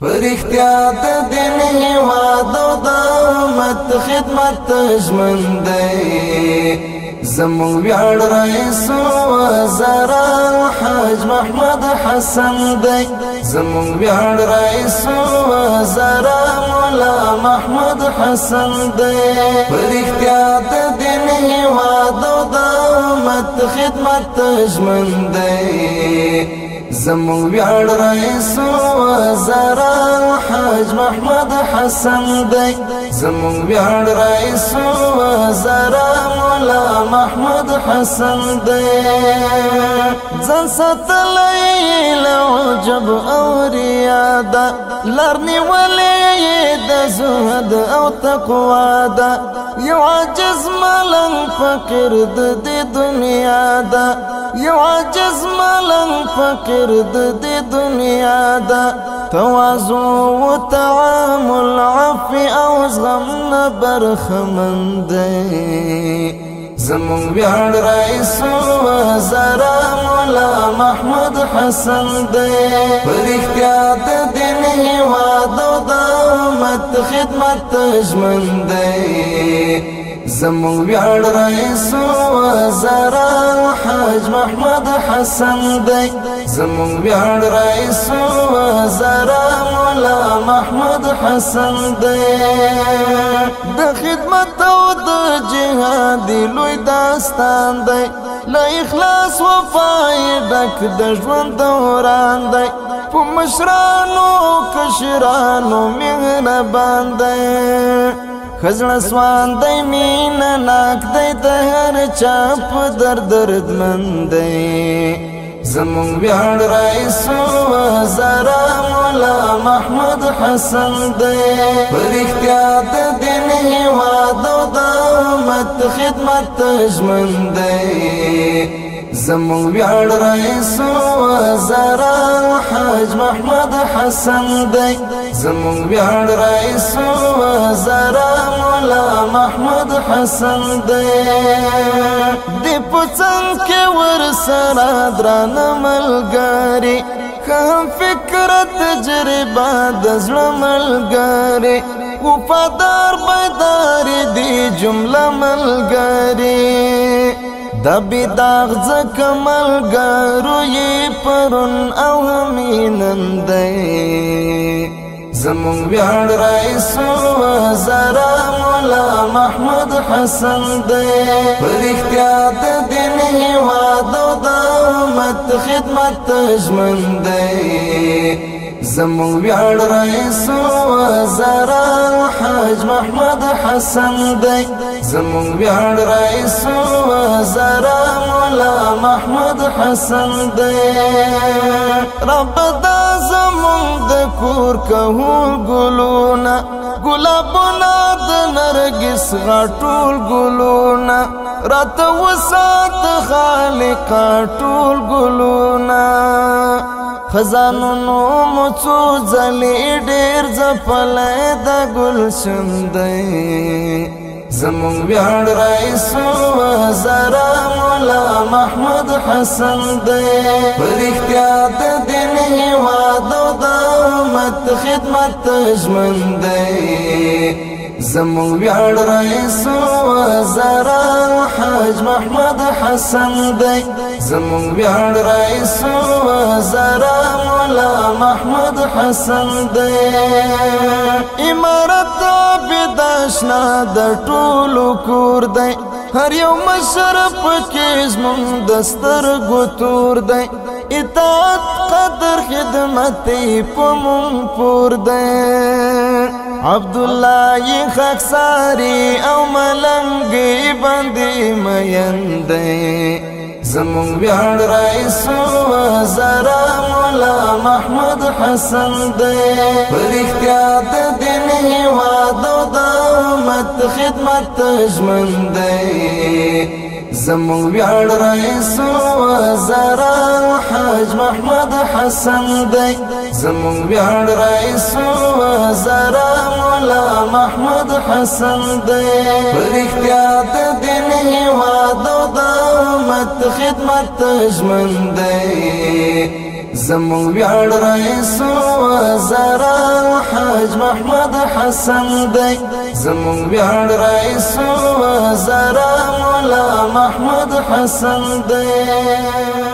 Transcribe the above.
فرښتیا د دین هیواد او د امت خدمت ژمن دی زموږ ویاړ رئیس وزرا حاج محمد حسن دی زموږ ویاړ رئیس وزرا مولا محمد حسن دی فرښتیا د دین هیواد او د امت خدمت ژمن دی زموږ ویاړ رئیس وزرا حاج محمد حسن دی زموږ ویاړ رئیس وزرا مولا محمد حسن دی ځان ساتلی له عجب او ریا ده لار نیولې د زهد او تقوا ده یو عاجز ملنګ فقیر د دې دنیا ده یو عاجز ملنګ فقیر د دې دنیا ده تواضع و تعامل عفو او زغم نه برخمن دی زموږ ویاړ رئیس وزرا مولا محمد حسن دی فرښتیا د دین هیواد او د امت خدمت ژمن دی زموږ ویاړ رئیس وزرا حاج محمد حسن دی زموږ ویاړ رئیس وزرا مولا محمد حسن دی د خدمت او د جهاد لوی داستان دی له اخلاص وفای ډک د ژوند دوران دی په مشرانو کشرانو مهربان دی خزړه سوان دی مینه ناک دی د هر چا په دردمند دی زموږ ویاړ رئیس وزرا مولا محمد حسن دی فرښتیا د دین هیواد او د امت خدمت ژمن دی زموږ ویاړ رئیس وزرا حاج محمد حسن دی زموږ ویاړ رئیس وزرا مولا محمد حسن دی د پڅنګ کې ورسره درانه ملګری هم فکر تجربه د زړه ملګری وفادار بیدار دی جمله ملګری د بیداغ ځکه ملګرو یې پرون او همینن دی زموږ ویاړ رئیس وزرا مولا محمد حسن دی فرښتیا د دین هیواد او د امت خدمت ژمن دی زموږ ویاړ رئیس وزرا حاج محمد حسن دی زموږ ویاړ رئیس وزرا مولا محمد حسن دی رب دا زموږ د کور کهول ګلونه ګلابونه د نرګس غټول ګلونه راته وسات خالق ټول ګلونه خزانونو مڅو ځلې ډېر ځپلی د ګلشن دی زموږ ویاړ رئیس وزرا مولا محمد حسن دی فرښتیا د دین هیواد او د امت خدمت ژمن دی زموږ ویاړ رئیس وزرا حاج محمد حسن دی زموږ ویاړ رئیس وزرا مولا محمد حسن دی امارت عابد اشنا د ټولو کور دی هر یو مشر پکې زموږ د سترګو تور دی اطاعت قدر خدمت په مونږ پور دی عبدالله خاکساری او ملنګي باندې مین دی زموږ ویاړ رئیس وزرا مولا محمد حسن دی فرښتیا د دین هیواد او د امت خدمت ژمن دی زموږ ویاړ رئیس وزرا حاج محمد حسن دی زموږ ویاړ رئیس وزرا مولا محمد حسن دی فرښتیا د دین هیواد او د امت خدمت ژمن دی زموږ ویاړ رئیس وزرا حاج محمد حسن دی زمون ویاړ رئیس الوزرا مولا محمد حسن دی